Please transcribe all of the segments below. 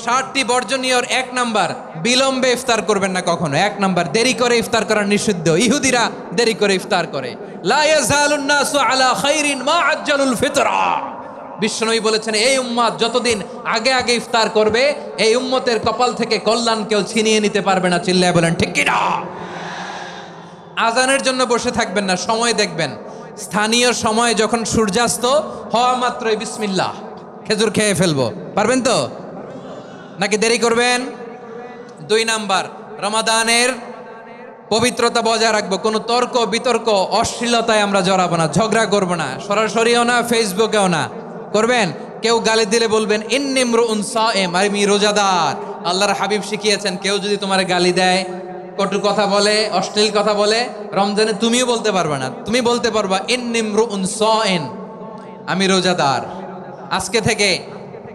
60টি বর্জনীয়র 1 number, বিলম্বে ইফতার করবেন না কখনো। 1 নাম্বার, দেরি করে ইফতার করা নিষিদ্ধ। ইহুদিরা দেরি করে ইফতার করে। লা ইয়াজালুন নাসু আলা খাইরিন মা আজ্জালুল ফিতরা। বিশ্বনবী বলেছেন, এই উম্মত যতদিন আগে আগে ইফতার করবে, এই উম্মতের কপাল থেকে কল্যাণ কেউ ছিনিয়ে নিতে পারবে না। চিল্লায় বলেন ঠিক কি না? আজানের জন্য বসে থাকবেন না, সময় দেখবেন। স্থানীয় সময় যখন সূর্যাস্ত হওয়া মাত্রই বিসমিল্লাহ, খেজুর খেয়ে ফেলবো। পারবেন তো নাকি দেরি করবেন? 2 নাম্বার, রমাদানের পবিত্রতা বজায় রাখবো। কোনো তর্ক বিতর্ক অশ্লীলতায় আমরা জড়াবো না, ঝগড়া করবো না, সরাসরিও না, ফেসবুকেও না। করবেন কেউ গালি দিলে বলবেন ইন্নিমরুউন সায়েম, আমি রোজাদার। আল্লাহর হাবিব শিখিয়েছেন, কেউ যদি তোমার গালি দেয়, কটু কথা বলে, অশ্লীল কথা বলে, রমজানে তুমিও বলতে পারবে না। তুমি বলতে পারবা ইন্নিমরুউন সায়েম, আমি রোজাদার। আজকে থেকে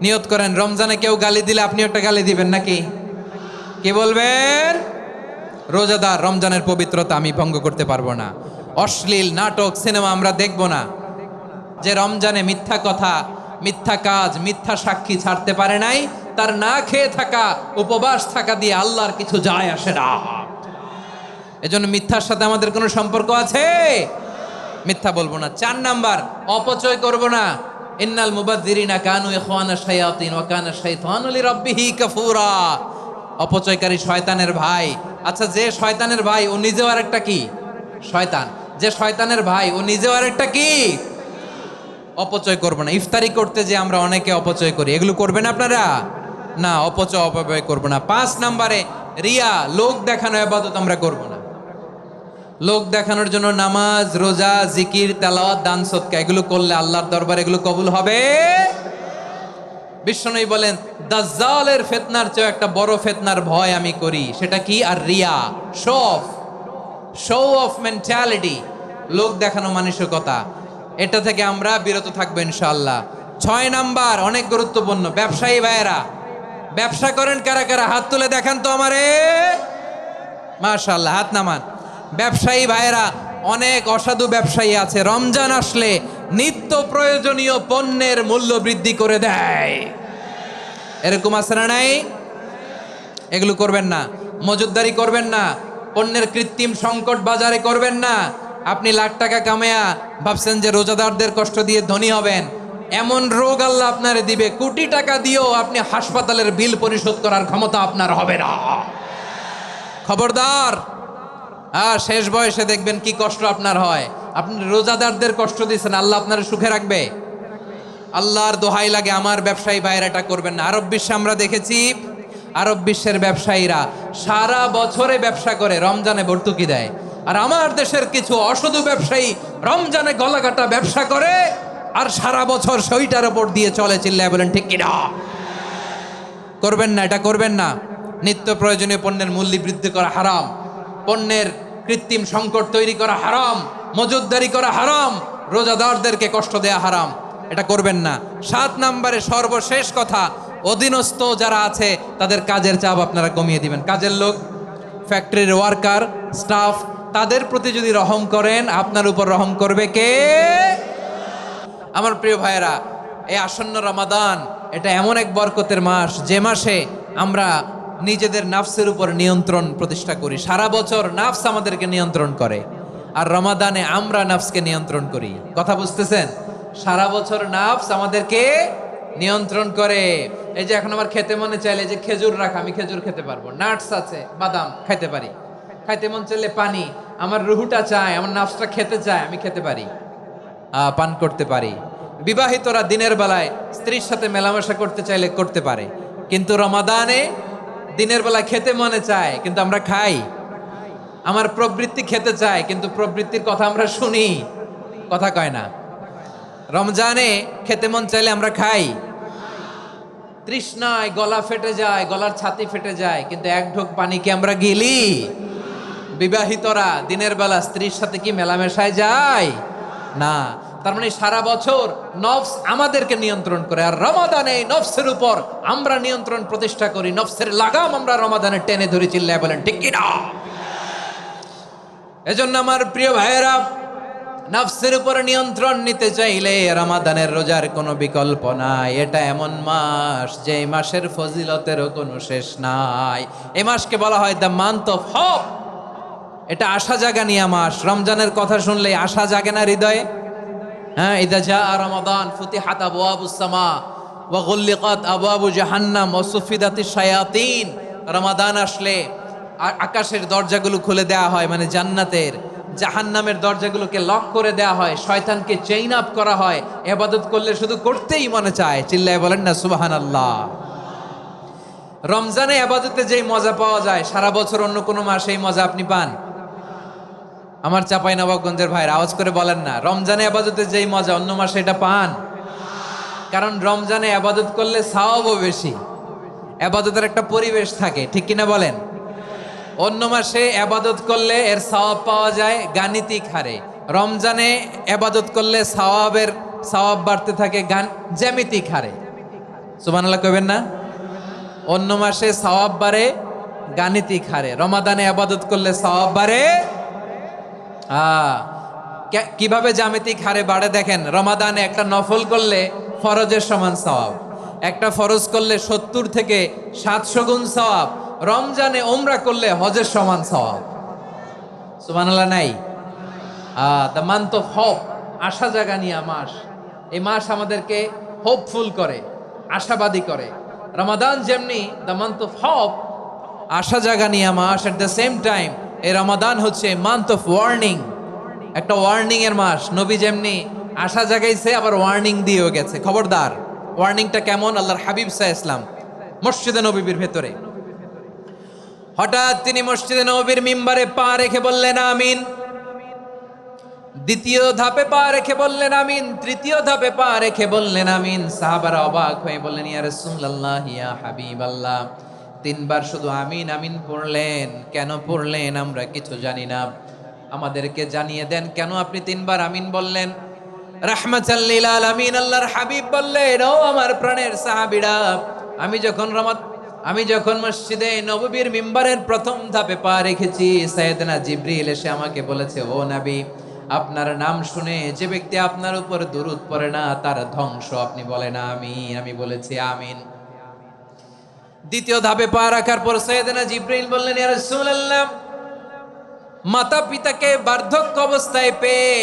নিয়ত করেন, রমজানে কেউ গালি দিলে আপনি একটা গালি দিবেন নাকি? কি বলবেন? রোজাদার, রমজানের পবিত্রতা আমি ভঙ্গ করতে পারবো না। অশ্লীল নাটক সিনেমা আমরা দেখব না। যে রমজানে মিথ্যা কথা, মিথ্যা কাজ, মিথ্যা সাক্ষী ছাড়তে পারে নাই, তার না খেয়ে থাকা, উপবাস থাকা দিয়ে আল্লাহর কিছু যায় আসে না। এজন্য মিথ্যার সাথে আমাদের কোনো সম্পর্ক আছে? মিথ্যা বলবো না। 4 নাম্বার, অপচয় করব না। ইন্নাল মুবাযযিরিনা কানু ইখওয়ানা শায়াতিন ওয়া কানা শাইতানু লিরাব্বিহি কাফুরা। অপচয়কারী শয়তানের ভাই। আচ্ছা, যে শয়তানের ভাই ও নিজেও আরেকটা কি? শয়তান। যে শয়তানের ভাই ও নিজেও আরেকটা কি? অপচয় করব না। ইফতারি করতে যে আমরা অনেকে অপচয় করি, এগুলো করবেন আপনারা? না, অপচয় অপব্যয় করব না। 5 নাম্বারে, রিয়া, লোক দেখানো ইবাদত আমরা করব না। লোক দেখানোর জন্য নামাজ, রোজা, জিকির, তেলাওয়াত, দান, সদকা এগুলো করলে আল্লাহর দরবারে এগুলো কবুল হবে। বিশ্বনবী বলেন, দাজ্জালের ফিতনার চেয়ে একটা বড় ফিতনার ভয় আমি করি, সেটা কি? আর রিয়া, শো অফ মেন্টালিটি, লোক দেখানো মানসিকতা। এটা থেকে আমরা বিরত থাকবো ইনশাআল্লাহ। 6 নাম্বার, অনেক গুরুত্বপূর্ণ, ব্যবসায়ী ভাইয়েরা, ব্যবসা করেন কারা কারা? হাত তুলে দেখান তো আমারে। মাশাআল্লাহ, হাত নামান। ব্যবসায়ী ভাইয়েরা, অনেক অসাধু ব্যবসায়ী আছে, রমজান আসলে নিত্য প্রয়োজনীয় পণ্যের মূল্য বৃদ্ধি করে দেয়। এরকম আছে না নাই? এগুলো করবেন না। মজুদদারি করবেন না। পণ্যের কৃত্রিম সংকট বাজারে করবেন না। আপনি লাখ টাকা কামায়া ভাবছেন যে রোজাদারদের কষ্ট দিয়ে ধনী হবেন, এমন রোগ আল্লাহ আপনারে দিবে, কোটি টাকা দিয়েও আপনি হাসপাতালের বিল পরিশোধ করার ক্ষমতা আপনার হবে না। খবরদার। শেষ বয়সে দেখবেন কি কষ্ট আপনার হয়। আপনি রোজাদারদের কষ্ট দিচ্ছেন, আল্লাহ আপনার সুখে রাখবে? আল্লাহর দোহাই লাগে, আমার ব্যবসায়ী ভাইয়েরা এটা করবেন না। আরব বিশ্বে আমরা দেখেছি, আরব বিশ্বের ব্যবসায়ীরা সারা বছরে ব্যবসা করে, রমজানে ভর্তুকি দেয়। আর আমার দেশের কিছু অসাধু ব্যবসায়ী রমজানে গলাকাটা ব্যবসা করে আর সারা বছর সইটার উপর দিয়ে চলে। চিল্লায় বলেন ঠিক কিনা? করবেন না, এটা করবেন না। নিত্য প্রয়োজনীয় পণ্যের মূল্য বৃদ্ধি করা হারাম, পণ্যের কৃত্রিম সংকট তৈরি করা হারাম, মজুদদারি করা হারাম, রোজাদারদেরকে কষ্ট দেয়া হারাম, এটা করবেন না। 7 নাম্বারে সর্বশেষ কথা, অধীনস্থ যারা আছে তাদের কাজের চাপ আপনারা কমিয়ে দিবেন। কাজের লোক, ফ্যাক্টরির ওয়ার্কার, স্টাফ, তাদের প্রতি যদি রহম করেন, আপনার উপর রহম করবে কে? আমার প্রিয় ভাইয়েরা, এই আসন্ন রমাদান এটা এমন এক বরকতের মাস, যে মাসে আমরা নিজেদের নাফসের উপর নিয়ন্ত্রণ প্রতিষ্ঠা করি। সারা বছর নাফস আমাদেরকে নিয়ন্ত্রণ করে, আর রমাদানে আমরা নাফসকে নিয়ন্ত্রণ করি। কথা বুঝতেছেন? সারা বছর নাফস আমাদেরকে নিয়ন্ত্রণ করে। এই যে এখন আমার খেতে মনে চাইলে যে খেজুর রাখা, আমি খেজুর খেতে পারবো, নাটস আছে, বাদাম খাইতে পারি। খাইতে মন চাইলে পানি, আমার রুহুটা চায়, আমার নাফসটা খেতে চায়, আমি খেতে পারি, পান করতে পারি। বিবাহিতরা দিনের বেলায় স্ত্রীর সাথে মেলামেশা করতে চাইলে করতে পারে, কিন্তু রমাদানে দিনের বেলায় খেতে মনে চায় কিন্তু আমরা খাই। আমার প্রবৃত্তি খেতে চায় কিন্তু প্রবৃত্তির কথা আমরা শুনি, কথা কয় না। রমজানে খেতে মন চাইলে আমরা খাই, তৃষ্ণায় গলা ফেটে যায়, গলার ছাতি ফেটে যায়, কিন্তু এক ঢোক পানি কি আমরা গিলি? বিবাহিতরা দিনের বেলা স্ত্রীর সাথে কি মেলামেশায় যায়? না। তার মানে সারা বছর নফস আমাদেরকে নিয়ন্ত্রণ করে, আর রমাদানে নফসের উপর আমরা নিয়ন্ত্রণ প্রতিষ্ঠা করি। নফসের লাগাম আমরা রমাদানে টেনে ধরে। চিল্লায় বলেন ঠিক কিনা? এজন্য আমার প্রিয় ভাইয়েরা, নফসের উপর নিয়ন্ত্রণ নিতে চাইলে রমাদানের রোজার কোনো বিকল্প নাই। এটা এমন মাস যে মাসের ফজিলতেরও কোনো শেষ নাই। এই মাসকে বলা হয় দ্য মান্থ অফ হোপ। এটা আশা জাগানিয়া মাস। রমজানের কথা শুনলেই আশা জাগে না হৃদয়ে? হ্যাঁ, ইদা জা রমাদান ফুতিহাত আবওয়াবুস সামা ওয়া গুল্লিকাত আবওয়াবু জাহান্নাম ওয়া সুফিদাতিশ শায়াতিন। রমাদান আসলে আকাশের দরজাগুলো খুলে দেয়া হয়, মানে জান্নাতের। জাহান্নামের দরজাগুলোকে লক করে দেয়া হয়, শয়তানকে চেইন আপ করা হয়। ইবাদত করলে শুধু করতেই মনে চায়। চিল্লায় বলেন না সুবহানাল্লাহ। রমজানে ইবাদতে যেই মজা পাওয়া যায় সারা বছর অন্য কোনো মাসে এই মজা আপনি পান? আমার চাঁপাইনবাবগঞ্জের ভাইরা আওয়াজ করে বলেন না, রমজানে ইবাদতে যেই মজা অন্য মাসে এটা পান? কারণ রমজানে ইবাদত করলে সওয়াবও বেশি, ইবাদতের একটা পরিবেশ থাকে, ঠিক কিনা বলেন? অন্য মাসে ইবাদত করলে এর সওয়াব পাওয়া যায় গাণিতিক হারে, রমজানে ইবাদত করলে সওয়াব বাড়তে থাকে জ্যামিতিক হারে। সুবহানাল্লাহ কইবেন না? অন্য মাসে সওয়াব বাড়ে গাণিতিক হারে, রমাদানে ইবাদত করলে সওয়াব বাড়ে কিভাবে জ্যামিতিক হারে বাড়ে দেখেন। রমাদানে একটা নফল করলে ফরজের সমান সওয়াব, একটা ফরজ করলে 70 থেকে 700 গুণ সওয়াব, রমজানে উমরা করলে হজের সমান সওয়াব। সুবহানাল্লাহ নাই? দ্য মান্থ অফ হোপ, আশা জাগানিয়া মাস। এই মাস আমাদেরকে হোপফুল করে, আশাবাদী করে। রমাদান যেমনি দ্য মান্থ অফ হোপ, আশা জাগানিয়া মাস, এট দ্য সেম টাইম এই রমাদান হচ্ছে মান্থ অফ ওয়ার্নিং, একটা ওয়ার্নিং এর মাস। নবী যেমনি আশা জাগাইছে আবার ওয়ার্নিং দিয়েও গেছে, খবরদার। ওয়ার্নিংটা কেমন? আল্লাহর হাবিব সাল্লাল্লাহু আলাইহি ওয়াসাল্লাম মসজিদে নববীর ভেতরে হঠাৎ তিনি মসজিদে নববীর মিম্বারে পা রেখে বললেন আমিন। দ্বিতীয় ধাপে পা রেখে বললেন আমিন, তৃতীয় ধাপে পা রেখে বললেন আমিন। সাহাবারা অবাক হয়ে বললেন ইয়া রাসূলুল্লাহ, ইয়া হাবিবাল্লাহ, 3 বার শুধু আমিন আমিন পড়লেন, কেন পড়লেন আমরা কিছু জানি না, আমাদেরকে জানিয়ে দেন কেন আপনি 3 বার আমিন বললেন। রাহমাতাল লিল আলামিন আল্লাহর হাবিব বললেন, ও আমার প্রাণের সাহাবীরা, আমি যখন মসজিদে নববীর মিম্বারের প্রথম ধাপে পা রেখেছি, সাইয়েদনা জিবরিল এসে আমাকে বলেছে, ও নবী, আপনার নাম শুনে যে ব্যক্তি আপনার উপর দুরূদ পড়ে না তার ধ্বংস। আপনি বলেন আমিন। আমি বলেছি আমিন। দ্বিতীয় ধাপে পা রাখার পর সাইয়েদনা জিবরিল বললেন, ইয়া রাসূলুল্লাহ, মাতা পিতাকে বার্ধক্য অবস্থায় পেয়ে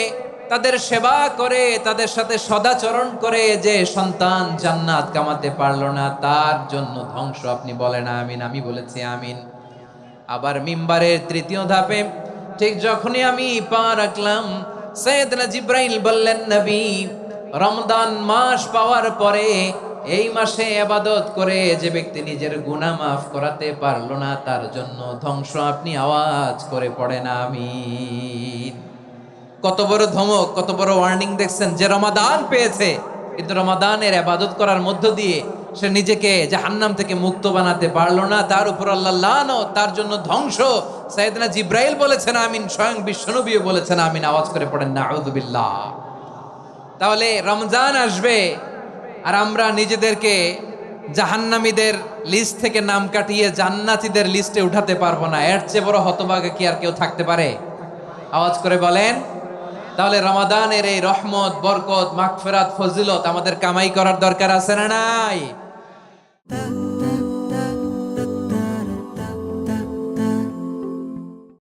তাদের সেবা করে, তাদের সাথে সদাচরণ করে যে সন্তান জান্নাত কামাতে পারলো না তার জন্য ধ্বংস। আপনি বলেন আমিন। আমি বলেছি আমিন। আবার মিম্বারের তৃতীয় ধাপে ঠিক যখনই আমি পা রাখলাম, সাইয়েদনা জিবরাইল বললেন, নবী, রমজান মাস পাওয়ার পরে এই মাসে ইবাদত করে যে ব্যক্তি নিজের গুনাহ মাফ করাতে পারলো না তার জন্য ধ্বংস। আপনি আওয়াজ করে পড়েন আমিন। কত বড় ধমক, কত বড় ওয়ার্নিং দেখছেন। যে রমাদান পেয়েছে কিন্তু রমাদানের ইবাদত করার মধ্য দিয়ে সে নিজেকে জাহান্নাম থেকে মুক্ত বানাতে পারলো না, তার উপর আল্লাহ লানত, তার জন্য ধ্বংস। সাইয়েদনা জিবরাইল বলেছেন আমিন, স্বয়ং বিশ্বনবীও বলেছেন আমিন। আওয়াজ করে পড়েন নাউযুবিল্লাহ। তাহলে রমজান আসবে আর আমরা নিজেদেরকে জাহান্নামীদের লিস্ট থেকে নাম কাটিয়ে জান্নাতীদের লিস্টে উঠাতে পারবো না। এর চেয়ে বড় হতভাগা কি আর কেউ থাকতে পারে? আওয়াজ করে বলেন। তাহলে রমাদানের এই রহমত, বরকত, মাগফিরাত, ফজিলত আমাদের কামাই করার দরকার আছে না নাই?